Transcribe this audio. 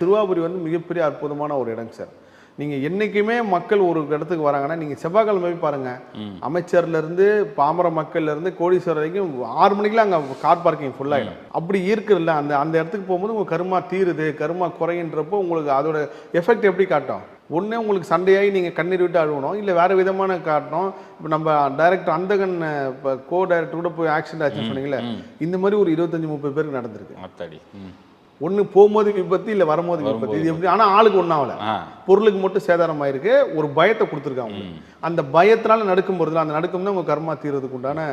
திருவாபுரி வந்து மிகப்பெரிய அற்புதமான ஒரு இடம் சார். நீங்க என்னைக்குமே மக்கள் ஒரு இடத்துக்கு வராங்கன்னா நீங்க செவ்வாய்க்கிழமை போய் பாருங்க. அமைச்சர்ல இருந்து பாமர மக்கள்ல இருந்து கோடீஸ்வரர் வரைக்கும் 6 மணிக்கெல்லாம் அங்க கார் பார்க்கிங் ஃபுல் ஆயிடும். அப்படி இருக்குல்ல அந்த அந்த இடத்துக்கு போகும்போது உங்க கருமா தீருது, கருமா குறையின்றப்போ உங்களுக்கு அதோட எஃபெக்ட் எப்படி காட்டும்? ஒண்ணே உங்களுக்கு சண்டையாகி நீங்க கண்ணீர் விட்டு அழுவணும், இல்லை வேற விதமான காட்டணும். இப்போ நம்ம டைரக்டர் அந்தகன் இப்போ கோ டைரக்டர் கூட போய் ஆக்சிடென்ட் ஆச்சுன்னு சொன்னீங்களே, இந்த மாதிரி ஒரு 25-30 பேருக்கு நடந்திருக்கு. ஒன்று போகும்போது விபத்து, இல்லை வரும்போது விபத்து. இது எப்படி? ஆனால் ஆளுக்கு ஒன்றாகல, பொருளுக்கு மட்டும் சேதாரம் ஆயிருக்கு. ஒரு பயத்தை கொடுத்துருக்காங்க. அந்த பயத்தினால நடுக்கும் போகிறதுல அந்த நடுக்கம் தான் உங்கள் கர்மா தீர்றதுக்கு உண்டான